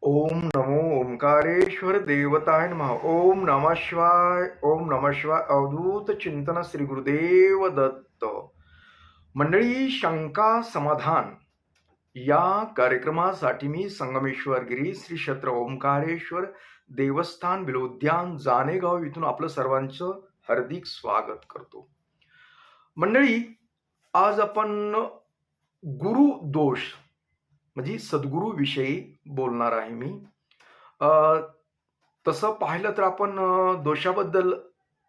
ओम नमो ओंकारेश्वर देवताय नमः. ओम नमः शिवाय. ओम नमः शिवाय. अवधूत चिंतन श्री गुरुदेव दत्त. मंडळी, शंका समाधान या कार्यक्रमासाठी मी संगमेश्वर गिरी श्री क्षेत्र ओंकारेश्वर देवस्थान बिलोद्यान जानेगाव इथून आपलं सर्वांचं हार्दिक स्वागत करतो. मंडळी, आज आपण गुरु दोष म्हणजे सद्गुरू विषयी बोलणार आहे मी. तसं पाहिलं तर आपण दोषाबद्दल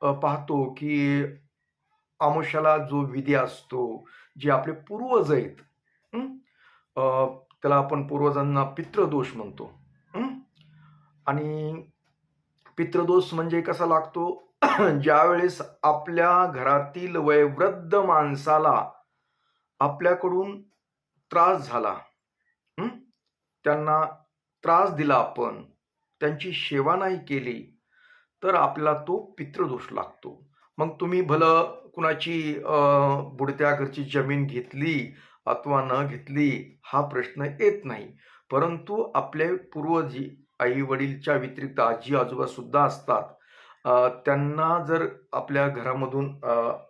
पाहतो की आमुष्याला जो विधी असतो, जे आपले पूर्वज आहेत, हं? त्याला आपण पूर्वजांना पितृदोष म्हणतो. हं? आणि पितृदोष म्हणजे कसा लागतो? ज्यावेळेस आपल्या घरातील वयोवृद्ध माणसाला आपल्याकडून त्रास झाला, हं? त्यांना त्रास दिला, आपण त्यांची सेवा नाही केली, तर आपल्याला तो पितृदोष लागतो. मग तुम्ही भलं कुणाची बुडत्या घरची जमीन घेतली अथवा न घेतली हा प्रश्न येत नाही, परंतु आपले पूर्वज आई वडीलच्या व्यतिरिक्त आजी आजोबा सुद्धा असतात. त्यांना जर आपल्या घरामधून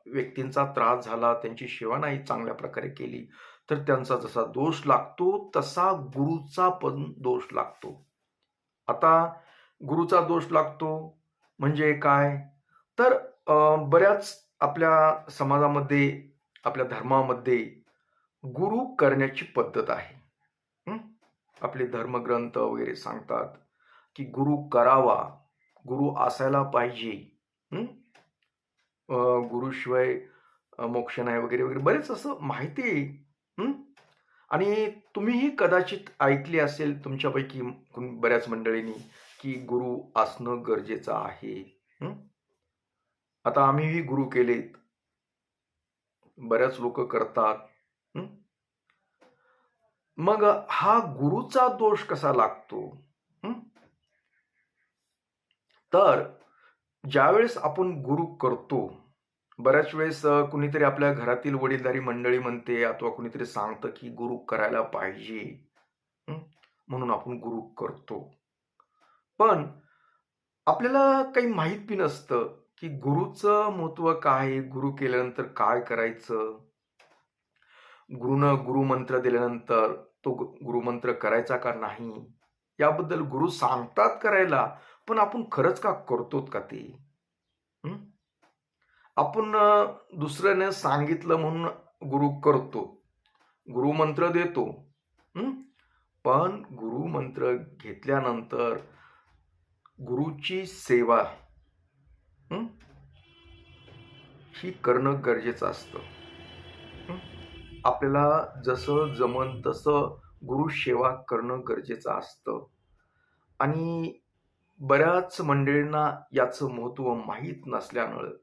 व्यक्तींचा त्रास झाला, त्यांची सेवा नाही चांगल्या प्रकारे केली, तर त्यांचा जसा दोष लागतो तसा गुरुचा पण दोष लागतो. आता गुरुचा दोष लागतो म्हणजे काय? तर बऱ्याच आपल्या समाजामध्ये, आपल्या धर्मामध्ये गुरु करण्याची पद्धत आहे. हं? आपले धर्मग्रंथ वगैरे सांगतात की गुरु करावा, गुरु असायला पाहिजे. हं? गुरुशिवाय मोक्ष नाही वगैरे वगैरे बरेच असं माहिती आहे. हं? आणि तुम्हीही कदाचित ऐकले असेल तुमच्यापैकी बऱ्याच मंडळींनी की गुरु असणं गरजेचं आहे. हं? आता आम्हीही गुरु केलेत, बऱ्याच लोक करतात. हं? मग हा गुरुचा दोष कसा लागतो? हं? तर ज्यावेळेस आपण गुरु करतो, बऱ्याच वेळेस कुणीतरी आपल्या घरातील वडीलधारी मंडळी म्हणते अथवा कुणीतरी सांगतं की गुरु करायला पाहिजे, म्हणून आपण गुरु करतो. पण आपल्याला काही माहित बी नसतं की गुरुचं महत्व काय, गुरु केल्यानंतर काय करायचं, गुरुनं गुरुमंत्र दिल्यानंतर तो गुरुमंत्र करायचा का नाही, याबद्दल गुरु सांगतात करायला, पण आपण खरंच का करतो का ते? आपण दुसऱ्याने सांगितलं म्हणून गुरु करतो, गुरुमंत्र देतो, पण गुरुमंत्र घेतल्यानंतर गुरुची सेवा ही करणं गरजेचं असतं. आपल्याला जसं जमन तसं गुरु सेवा करणं गरजेचं असतं. आणि बऱ्याच मंडळींना याचं महत्व माहीत नसल्यामुळे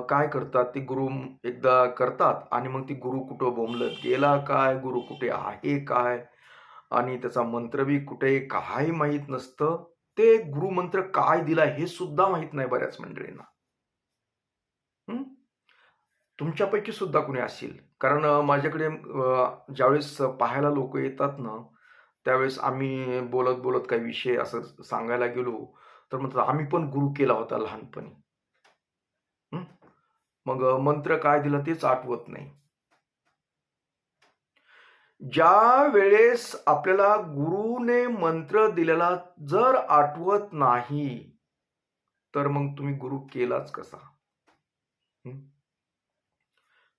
काय करतात, ते गुरु एकदा करतात आणि मग ती गुरु कुठं बोंबलत गेला काय, गुरु कुठे आहे काय, आणि त्याचा मंत्र बी कुठे काही माहीत नसतं. ते गुरुमंत्र काय दिला हे सुद्धा माहीत नाही बऱ्याच मंडळींना. तुमच्यापैकी सुद्धा कुणी असेल, कारण माझ्याकडे ज्यावेळेस पाहायला लोक येतात ना, त्यावेळेस आम्ही बोलत बोलत काही विषय असं सांगायला गेलो तर म्हणतात आम्ही पण गुरु केला होता लहानपणी. मग मंत्र काय दिला तेच आठवत नाही. ज्या वेळेस आपल्याला गुरुने मंत्र दिलेला जर आठवत नाही, तर मग तुम्ही गुरु केलाच कसा?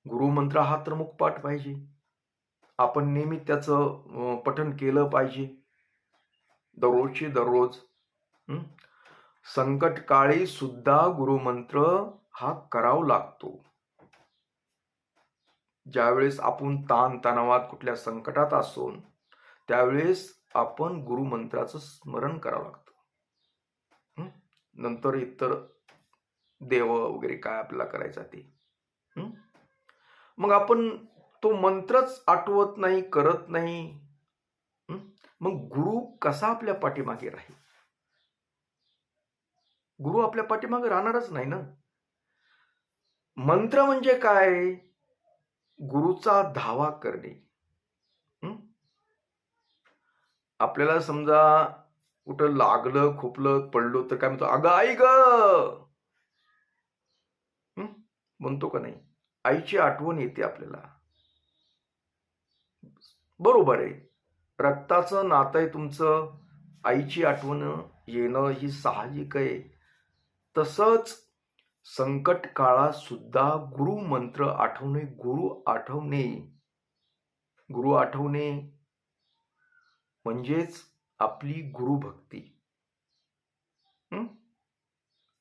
गुरुमंत्र हा तर मुखपाठ पाहिजे, आपण नेहमी त्याचं पठण केलं पाहिजे, दररोजची दररोज. संकट काळी सुद्धा गुरुमंत्र हा करावा लागतो. ज्यावेळेस आपण ताण तणावात कुठल्या संकटात असो, त्यावेळेस आपण गुरुमंत्राचं स्मरण करावं लागतं. नंतर इतर देव वगैरे काय आपल्याला करायचं ते. मग आपण तो मंत्रच आठवत नाही, करत नाही, मग गुरु कसा आपल्या पाठीमागे राहील? गुरु आपल्या पाठीमागे राहणारच नाही ना. मंत्र म्हणजे काय? गुरुचा धावा करणे. आपल्याला समजा कुठं लागलं, खोपलं, पडलो तर काय म्हणतो, अगं आई ग, म्हणतो का नाही? आईची आठवण येते आपल्याला. बरोबर आहे, रक्ताचं नातं आहे तुमचं, आईची आठवण येणं ही साहजिक आहे. तसंच संकट काळात सुद्धा गुरु मंत्र आठवणे, गुरु आठवणे म्हणजेच आपली गुरुभक्ती.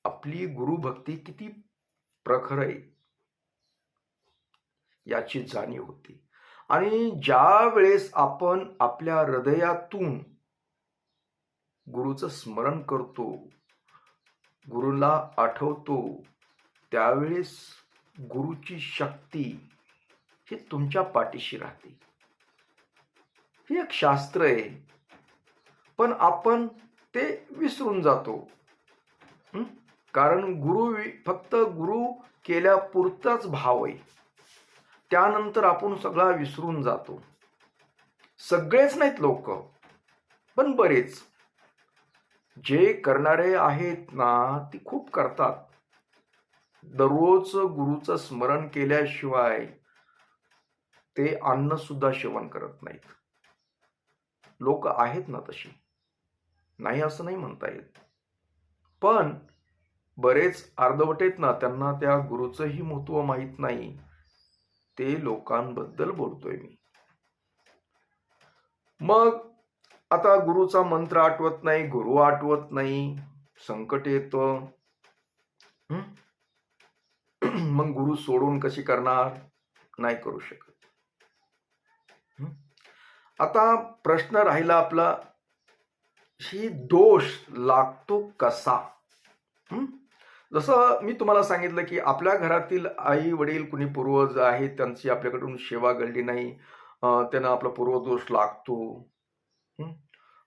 आपली गुरुभक्ती किती प्रखर आहे याची जाणीव होती. आणि ज्या वेळेस आपण आपल्या हृदयातून गुरुचं स्मरण करतो, गुरुला आठवतो, त्यावेळेस गुरुची शक्ती ही तुमच्या पाठीशी राहते. हे एक शास्त्र आहे, पण आपण ते विसरून जातो. कारण फक्त गुरु केल्यापुरताच भाव आहे, त्यानंतर आपण सगळा विसरून जातो. सगळेच नाहीत लोक, पण बरेच जे करणारे आहेत ना, ती खूप करतात. दररोज गुरुचं स्मरण केल्याशिवाय ते अन्न सुद्धा सेवन करत नाहीत. लोक आहेत ना तशी, नाही असं नाही म्हणता येत. पण बरेच अर्धवटेत ना, त्यांना त्या गुरुचंही महत्व माहीत नाही. ते लोकांबद्दल बोलतोय मी. मग आता गुरुचा मंत्र आठवत नाही, गुरु आठवत नाही, संकट येतं, मग गुरु सोडून कशी करणार? नाही करू शकत. आता प्रश्न राहिला आपला, ही दोष लागतो कसा? जसं मी तुम्हाला सांगितलं की आपल्या घरातील आई वडील कुणी पूर्वज आहेत, त्यांची आपल्याकडून सेवा घडली नाही, त्यांना आपला पूर्वदोष लागतो.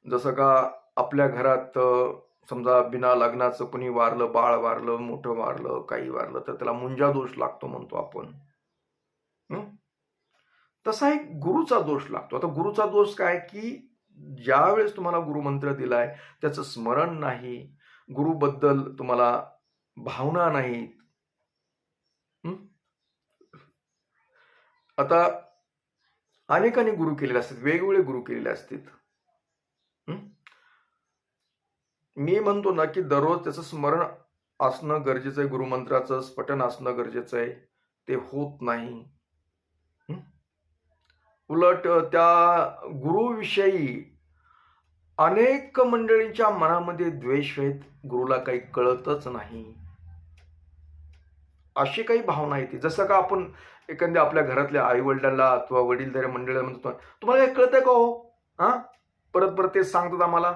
जसं का आपल्या घरात समजा बिना लग्नाचं कुणी वारलं, बाळ वारलं, मोठं वारलं, काही वारलं, तर त्याला मुंजा दोष लागतो म्हणतो आपण. तसा एक गुरुचा दोष लागतो. आता गुरुचा दोष काय की ज्या वेळेस तुम्हाला गुरुमंत्र दिलाय त्याचं स्मरण नाही, गुरुबद्दल तुम्हाला भावना नाहीत. आता अनेकांनी गुरु केलेले असतात, वेगवेगळे गुरु केलेले असतात. मी म्हणतो ना की दररोज त्याचं स्मरण असणं गरजेचं आहे, गुरुमंत्राचं पठण असणं गरजेचं आहे. ते होत नाही. उलट त्या गुरुविषयी अनेक मंडळींच्या मनामध्ये द्वेष आहेत, गुरुला काही कळतच नाही, अशी काही भावना येते. जसं का आपण एखाद्या आपल्या घरातल्या आई वडिलांना अथवा वडीलधाऱ्या मंडळीला म्हणतो, तुम्हाला काही कळतंय का हो? परत परत तेच सांगतात आम्हाला,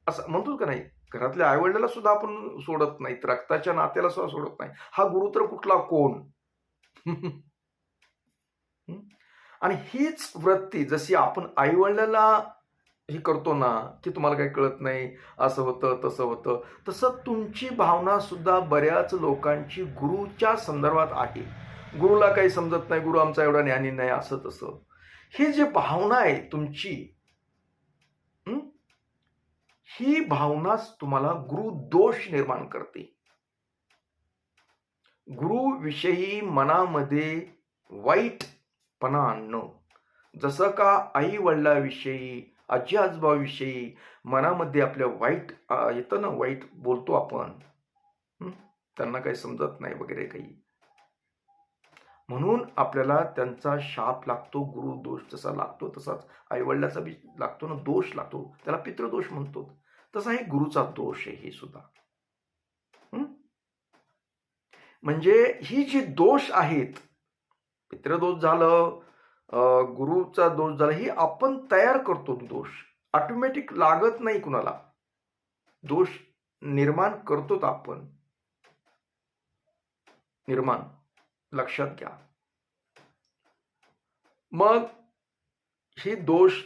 असं म्हणतो का नाही? घरातल्या आई वडिलांना सुद्धा आपण सोडत नाहीत, रक्ताच्या नात्याला सुद्धा सोडत नाही. हा गुरु तर कुठला कोण? आणि हीच वृत्ती जशी आपण आई वडिलांना हे करतो ना की तुम्हाला काही कळत नाही, असं होतं तसं होतं, तसं तुमची भावना सुद्धा बऱ्याच लोकांची गुरुच्या संदर्भात आहे. गुरुला काही समजत नाही, गुरु आमचा एवढा ज्ञानी नाही, असं तसं. ही जी भावना आहे तुमची, ही भावनाच तुम्हाला गुरु दोष निर्माण करते. गुरुविषयी मनामध्ये वाईटपणा आणणं, जसं का आई वडिलाविषयी, आजी आजोबाविषयी मनामध्ये आपल्या वाईट येतं ना, वाईट बोलतो आपण, त्यांना काही समजत नाही वगैरे काही, म्हणून आपल्याला त्यांचा शाप लागतो. गुरु दोष जसा लागतो तसाच आई वडिलाचा बी लागतो ना, दोष लागतो, त्याला पितृदोष म्हणतो. तसा हे गुरुचा दोष आहे हे सुद्धा. म्हणजे ही जी दोष आहेत, पितृदोष झालं, गुरुचा दोष झाला, ही आपण तयार करतो. दोष ऑटोमॅटिक लागत नाही कुणाला, दोष निर्माण करतो आपण. निर्माण लक्षात घ्या. मग हे दोष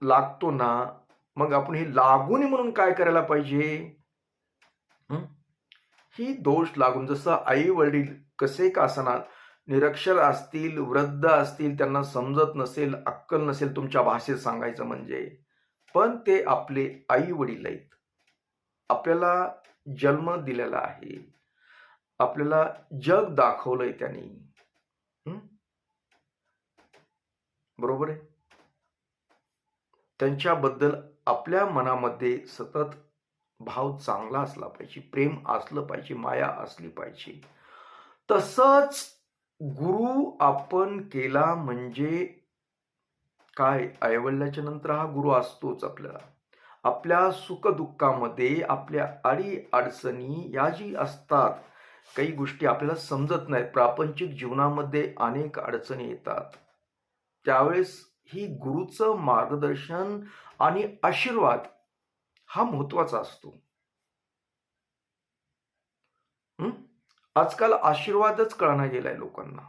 लागतो ना, मग आपण हे लागू नये म्हणून काय करायला पाहिजे? ही दोष लागून, जसं आई वडील कसे का असणार, निरक्षर असतील, वृद्ध असतील, त्यांना समजत नसेल, अक्कल नसेल तुमच्या भाषेत सांगायचं म्हणजे, पण ते आपले आई वडील आहेत. आपल्याला जन्म दिलेला आहे. आपल्याला जग दाखवलंय त्यांनी. हं? बरोबर आहे. त्यांच्याबद्दल आपल्या मनामध्ये सतत भाव चांगला असला पाहिजे, प्रेम असलं पाहिजे, माया असली पाहिजे. तसंच गुरु आपण केला म्हणजे काय, आईवडिलाच्या नंतर हा गुरु असतोच आपल्याला. आपल्या सुखदुःखामध्ये, आपल्या अडी-अडचणी या जी असतात, काही गोष्टी आपल्याला समजत नाहीत. प्रापंचिक जीवनामध्ये अनेक अडचणी येतात. त्यावेळेस ही गुरुचं मार्गदर्शन आणि आशीर्वाद हा महत्वाचा असतो. हं? आजकाल आशीर्वादच कळना गेलाय लोकांना.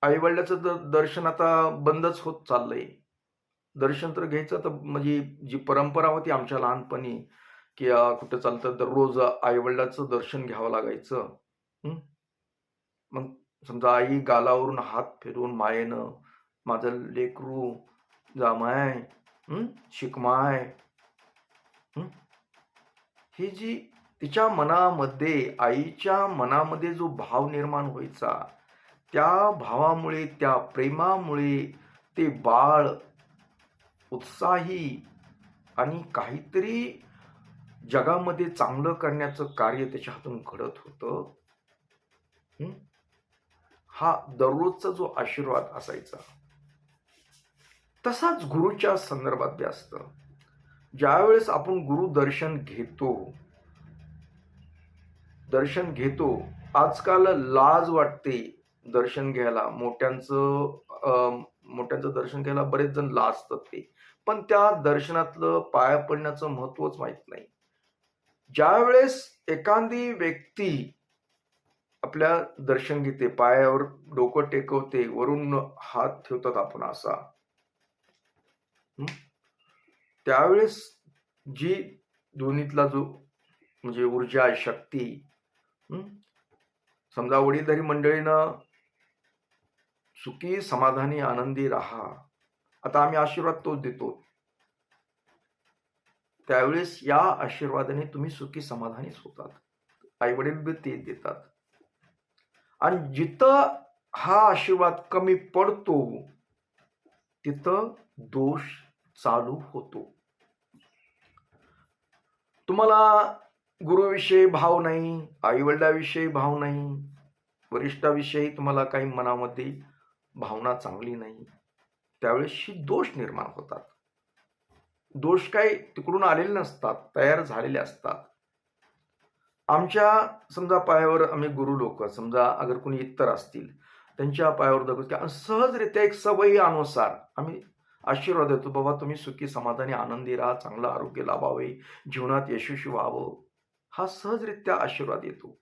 आई-वडिलाचं दर्शन आता बंदच होत चाललंय. दर्शन तर घ्यायचं तर म्हणजे जी परंपरा होती आमच्या लहानपणी, की कुठं चाललं तर दररोज आई-वडिलांचं दर्शन घ्यावं लागायचं. हं. मग समजा आई गालावरून हात फिरवून मायेनं, "माझं लेकरू, जामाय, शिकमाय." हं. ही जी तिच्या मनामध्ये, आईच्या मनामध्ये जो भाव निर्माण व्हायचा, त्या भावामुळे, त्या प्रेमामुळे ते बाळ उत्साही आणि काहीतरी जगामध्ये चांगलं करण्याचं कार्य त्याच्या हातून घडत होतं. हा दररोजचा जो आशीर्वाद असायचा, तसाच गुरुच्या संदर्भात बी असतं. ज्यावेळेस आपण गुरु दर्शन घेतो, आजकाल लाज वाटते दर्शन घ्यायला. मोठ्यांचं दर्शन घ्यायला बरेच जण लाजतात ते. पण त्या दर्शनातलं पाया पडण्याचं महत्वच माहित नाही. ज्यावेळेस एखादी व्यक्ती आपल्या दर्शन घेते, पायावर डोकं टेकवते, वरून हात ठेवतात आपण असा, त्यावेळेस जी दोन्हीतला जो म्हणजे ऊर्जा आहे, शक्ती, समजा वडीलधारी मंडळीनं सुखी समाधानी आनंदी राहा, आता आम्ही आशीर्वाद तोच देतो. त्यावेळेस या आशीर्वादाने तुम्ही सुखी समाधानीच होतात. आई वडील बी ते देतात. आणि जिथं हा आशीर्वाद कमी पडतो तिथं दोष चालू होतो. तुम्हाला गुरुविषयी भाव नाही, आई वडिलाविषयी भाव नाही, वरिष्ठाविषयी तुम्हाला काही मनामध्ये भावना चांगली नाही, त्यावेळेस दोष निर्माण होतात. दोष काही तिकडून आलेले नसतात, तयार झालेले असतात. आमच्या समजा पायावर आम्ही गुरु लोक, समजा अगर कोणी इतर असतील, त्यांच्या पायावर दगड सहजरित्या एक सवयीनुसार आम्ही आशीर्वाद देतो, बाबा तुम्ही सुखी समाधानी आनंदी राहा, चांगलं आरोग्य लाभावे, जीवनात यशस्वी व्हावं, हा सहजरित्या आशीर्वाद येतो.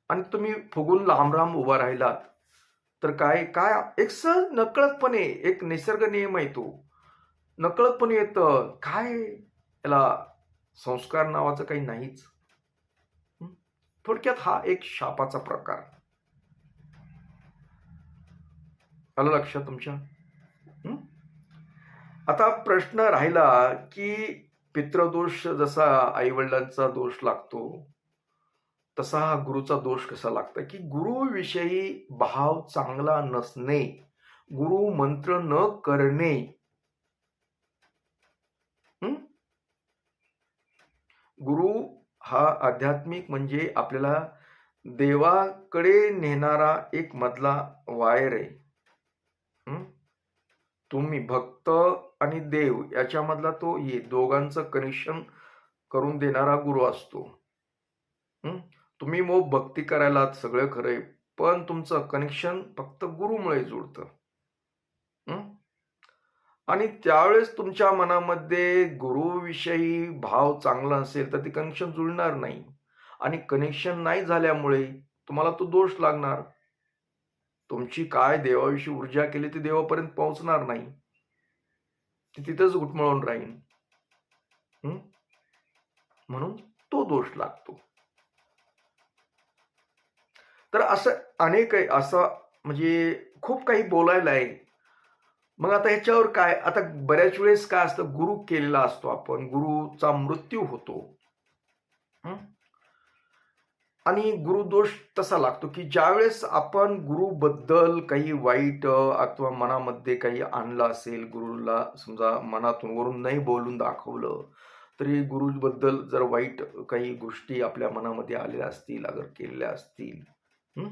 आणि तुम्ही फुगून लांब उभा राहिलात तर काय काय एक सहज नकळतपणे, एक निसर्ग नियम आहे तो, नकळतपणे येतं. काय याला संस्कार नावाचं काही नाहीच. थोडक्यात हा एक शापाचा प्रकार. आलं लक्षात तुमच्या? आता प्रश्न राहिला की पितृदोष जसा आईवडिलांचा दोष लागतो, तसा हा गुरुचा दोष कसा लागतो, की गुरुविषयी भाव चांगला नसणे, गुरु मंत्र न करणे, गुरु हा आध्यात्मिक म्हणजे आपल्याला देवाकडे नेणारा एक मधला वायर आहे. तुम्ही भक्त आणि देव याच्यामधला तो दोघांचं कनेक्शन करून देणारा गुरु असतो. तुम्ही मग भक्ती करायला सगळं खरंय, पण तुमचं कनेक्शन फक्त गुरुमुळे जुळतं. आणि त्यावेळेस तुमच्या मनामध्ये गुरुविषयी भाव चांगला असेल तर ते कनेक्शन जुळणार नाही, आणि कनेक्शन नाही झाल्यामुळे तुम्हाला तो दोष लागणार. तुमची काय देवाविषयी ऊर्जा केली ती देवापर्यंत पोहोचणार नाही, ती तिथंच घुटमळून राहील. म्हणून तो दोष लागतो. तर असं अनेक आहे, असं म्हणजे खूप काही बोलायला आहे. मग आता ह्याच्यावर काय, आता बऱ्याच वेळेस काय असतं, गुरु केलेला असतो आपण, गुरुचा मृत्यू होतो. हं? आणि गुरुदोष तसा लागतो, की ज्यावेळेस आपण गुरुबद्दल काही वाईट अथवा मनामध्ये काही आणलं असेल, गुरुला समजा मनातून वरून नाही बोलून दाखवलं, तरी गुरुबद्दल जर वाईट काही गोष्टी आपल्या मनामध्ये आलेल्या असतील, अगर केलेल्या असतील, हं?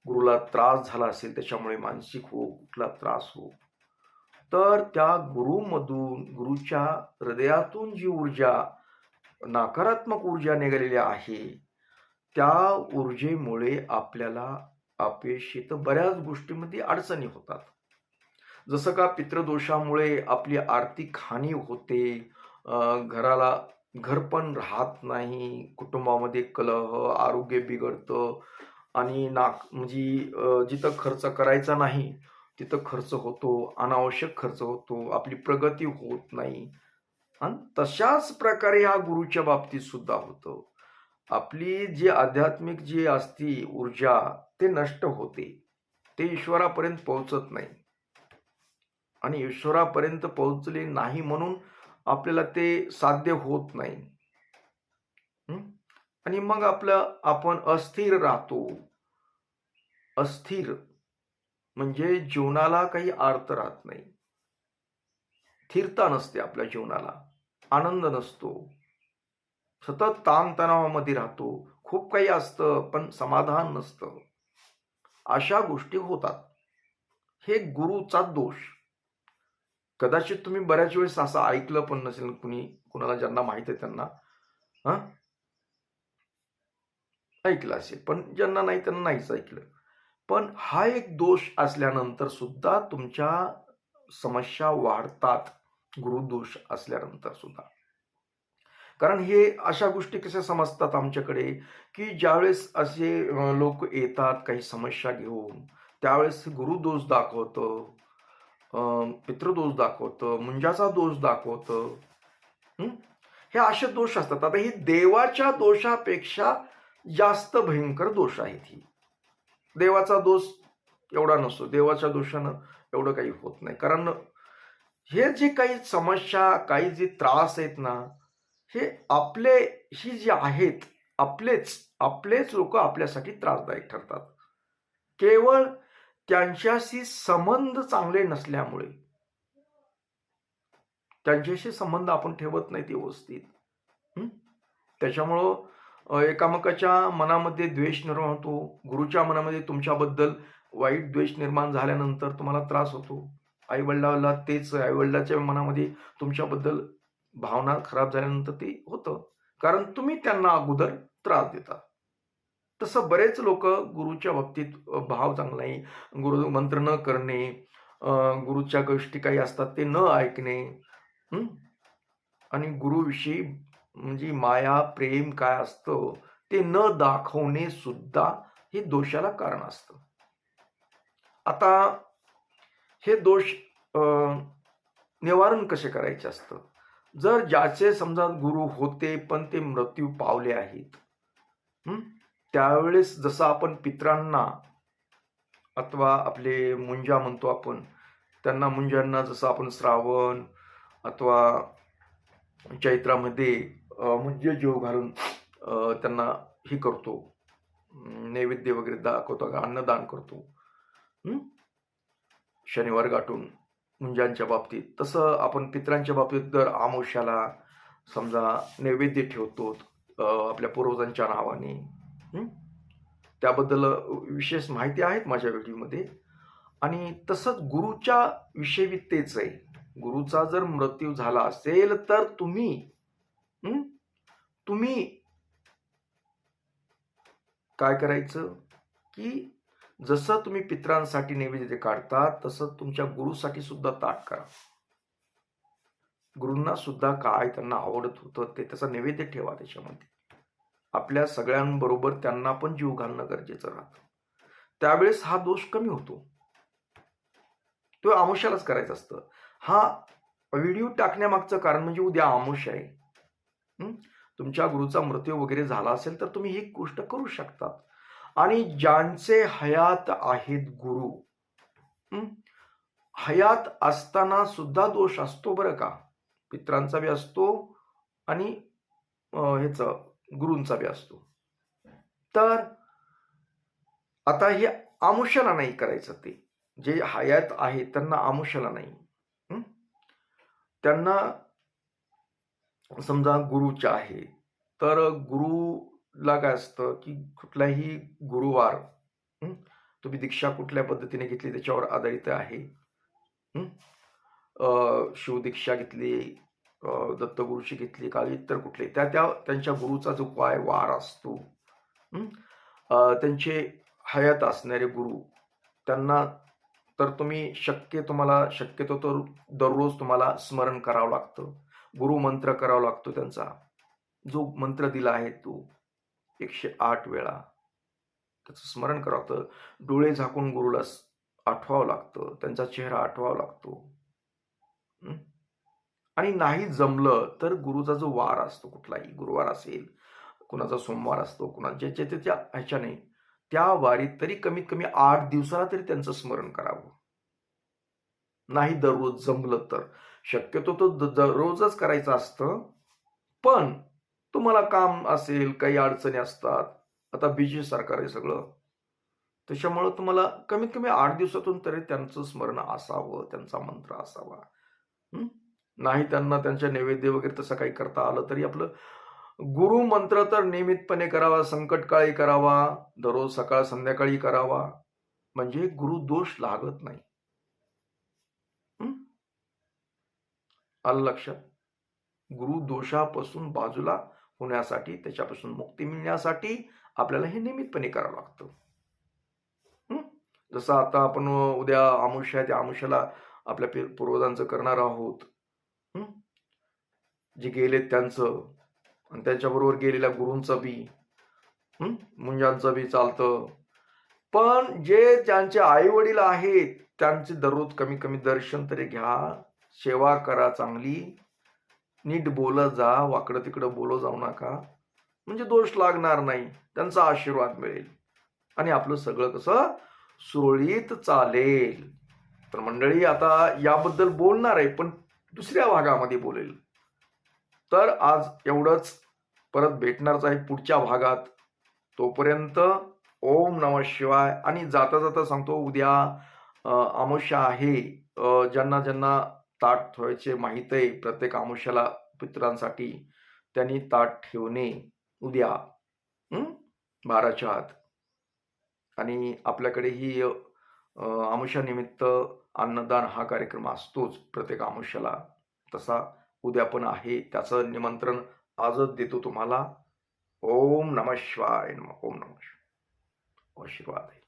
गुरुला त्रास झाला असेल, त्याच्यामुळे मानसिक हो, कुठला त्रास हो, तर त्या गुरुमधून, गुरुच्या हृदयातून जी ऊर्जा, नकारात्मक ऊर्जा निघालेली आहे, त्या ऊर्जेमुळे आपल्याला अपयश येतं, बऱ्याच गोष्टींमध्ये अडचणी होतात. जसं का पितृदोषामुळे आपली आर्थिक हानी होते, घराला घर पण राहत नाही, कुटुंबामध्ये कलह, आरोग्य बिघडतं आणि म्हणजे जिथं खर्च करायचा नाही तिथं खर्च होतो, अनावश्यक खर्च होतो, आपली प्रगती होत नाही. आणि तशाच प्रकारे ह्या गुरुच्या बाबतीत सुद्धा होतं. आपली जी आध्यात्मिक जी असती ऊर्जा, ते नष्ट होते, ते ईश्वरापर्यंत पोहोचत नाही. आणि ईश्वरापर्यंत पोहोचले नाही म्हणून आपल्याला ते साध्य होत नाही. आणि मग आपण अस्थिर राहतो. अस्थिर म्हणजे जीवनाला काही अर्थ राहत नाही, स्थिरता नसते आपल्या जीवनाला, आनंद नसतो, सतत ताणतणावामध्ये राहतो, खूप काही असतं पण समाधान नसतं, अशा गोष्टी होतात. हे गुरुचा दोष. कदाचित तुम्ही बऱ्याच वेळेस असं ऐकलं पण नसेल, कुणाला ज्यांना माहित आहे त्यांना ऐकलं असेल, पण ज्यांना नाही त्यांना नाहीच ऐकलं. पण हा एक दोष असल्यानंतर सुद्धा तुमच्या समस्या वाढतात, गुरुदोष असल्यानंतर सुद्धा. कारण हे अशा गोष्टी कशा समजतात आमच्याकडे, की ज्यावेळेस असे लोक येतात काही समस्या घेऊन, त्यावेळेस गुरुदोष दाखवतं, पितृदोष दाखवतं, मुंजाचा दोष दाखवतं. हे असे दोष असतात. आता ही देवाच्या दोषापेक्षा जास्त भयंकर दोष आहेत. ही देवाचा दोष एवढा नसतो, देवाच्या दोषानं एवढं काही होत नाही. कारण हे जे काही समस्या, काही जे त्रास आहेत ना, हे ही जी आहेत, आपलेच लोक आपल्यासाठी त्रासदायक ठरतात, केवळ त्यांच्याशी संबंध चांगले नसल्यामुळे. त्यांच्याशी संबंध आपण ठेवत नाही व्यवस्थित, त्याच्यामुळं एकामेकाच्या मनामध्ये द्वेष निर्माण होतो. गुरुच्या मनामध्ये तुमच्याबद्दल वाईट द्वेष निर्माण झाल्यानंतर तुम्हाला त्रास होतो. आईवडिलाला तेच, आईवडिलाच्या मनामध्ये तुमच्याबद्दल भावना खराब झाल्यानंतर ते होतं, कारण तुम्ही त्यांना अगोदर त्रास देता. तसं बरेच लोक गुरुच्या बाबतीत भाव चांगला नाही, गुरु मंत्र न करणे, गुरुच्या गोष्टी काही असतात ते न ऐकणे, आणि गुरुविषयी म्हणजे माया प्रेम काय असतं ते न दाखवणे सुद्धा हे दोषाला कारण असतं. आता हे दोष निवारण कसे करायचे असतं? जर ज्याचे समजा गुरु होते पण ते मृत्यू पावले आहेत, त्यावेळेस जसं आपण पितरांना अथवा आपले मुंजा म्हणतो आपण, त्यांना मुंजांना जसं आपण श्रावण अथवा चैत्रामध्ये मुंज जेव घालून त्यांना हे करतो, नैवेद्य वगैरे दाखवतो, अन्नदान करतो शनिवार गाठून मुंजांच्या बाबतीत, तसं आपण पितरांच्या बाबतीत दर आमोशाला समजा नैवेद्य ठेवतो आपल्या पूर्वजांच्या नावाने. त्याबद्दल विशेष माहिती आहेत माझ्या व्हिडिओमध्ये. आणि तसंच गुरुच्या विषयी तेच आहे. गुरुचा जर मृत्यू झाला असेल तर तुम्ही काय करायचं, की जसं तुम्ही पितरांसाठी नैवेद्य काढता तसं तुमच्या गुरुसाठी सुद्धा ताट करा. गुरूंना सुद्धा काय त्यांना आवडत होतं ते त्याचा नैवेद्य ठेवा त्याच्यामध्ये. आपल्या सगळ्यांबरोबर त्यांना पण जीव घालणं गरजेचं राहतं. त्यावेळेस हा दोष कमी होतो. तो आमुष्यालाच करायचं असतं. हा व्हिडिओ टाकण्यामागचं कारण म्हणजे उद्या आमुष्य आहे, तुमच्या गुरुचा मृत्यू वगैरे झाला असेल तर तुम्ही ही गोष्ट करू शकता. आणि ज्यांचे हयात आहेत गुरु, हयात असताना सुद्धा दोष असतो बरं का. पित्रांचा बी असतो आणि ह्याचा गुरूंचा बी असतो. तर आता हे आमुष्याला नाही करायचं, ते जे हयात आहे त्यांना आमुष्याला नाही. त्यांना समजा गुरुच्या आहे, तर गुरुला काय असतं की कुठलाही गुरुवार तुम्ही दीक्षा कुठल्या पद्धतीने घेतली त्याच्यावर आधारित आहे. शिवदीक्षा घेतली, दत्तगुरूची घेतली का इतर कुठले त्यांच्या गुरुचा जो काय वार असतो, त्यांचे हयात असणारे गुरु त्यांना तर तुम्हाला शक्यतो तर दररोज तुम्हाला स्मरण करावं लागतं. गुरु मंत्र करावा लागतो. त्यांचा जो मंत्र दिला आहे तो 108 वेळा त्याचं स्मरण करावं लागतं. डोळे झाकून गुरुला आठवावं लागतं, त्यांचा चेहरा आठवावा लागतो. आणि नाही जमलं तर गुरुचा जो वार असतो, कुठलाही गुरुवार असेल, कुणाचा सोमवार असतो, कुणाच्या त्याच्या ह्याच्याने त्या वारीत तरी कमीत कमी 8 दिवसाला तरी त्यांचं स्मरण करावं. नाही दररोज जमलं तर शक्यतो तो दररोजच करायचं असतं. पण तुम्हाला काम असेल, काही अडचणी असतात, आता बिझी सरकार आहे सगळं, त्याच्यामुळं तुम्हाला कमीत कमी 8 दिवसातून तरी त्यांचं स्मरण असावं, त्यांचा मंत्र असावा. नाही त्यांना त्यांच्या नैवेद्य वगैरे तसं काही करता आलं तरी आपलं गुरु मंत्र तर नियमितपणे करावा, संकटकाळी करावा, दररोज सकाळ संध्याकाळी करावा, म्हणजे गुरु दोष लागत नाही. आलं लक्षात. गुरु दोषापासून बाजूला होण्यासाठी, त्याच्यापासून मुक्ती मिळण्यासाठी आपल्याला हे नियमितपणे करावं लागतं. जसं आता आपण उद्या अमावस्या आहे, त्या अमावस्याला आपल्या पूर्वजांचं करणार आहोत, जे गेलेत त्यांचं आणि त्यांच्याबरोबर गेलेल्या गुरूंचं बी, मुंजांचं बी चालतं. पण जे ज्यांचे आई वडील आहेत त्यांचे दररोज कमी कमी दर्शन तरी घ्या, सेवा करा चांगली, नीट बोलत जा, वाकडं तिकडं बोलत जाऊ नका, म्हणजे दोष लागणार नाही, त्यांचा आशीर्वाद मिळेल आणि आपलं सगळं कसं सुरळीत चालेल. तर मंडळी आता याबद्दल बोलणार आहे, पण दुसऱ्या भागामध्ये बोलेल. तर आज एवढंच, परत भेटणारच आहे पुढच्या भागात. तोपर्यंत ओम नमः शिवाय. आणि जाता जाता सांगतो, उद्या अमावस्या आहे. ज्यांना ज्यांना ताट ठेवायचे माहित आहे, प्रत्येक अमावस्याला पितरांसाठी त्यांनी ताट ठेवणे उद्या 12च्या आत. आणि आपल्याकडे ही अमावस्या निमित्त अन्नदान हा कार्यक्रम असतोच प्रत्येक अमावस्याला, तसा उद्या पण आहे. त्याचं निमंत्रण आजच देतो तुम्हाला. ओम नमः शिवाय. ओम नमः शिवाय. आशीर्वाद आहे.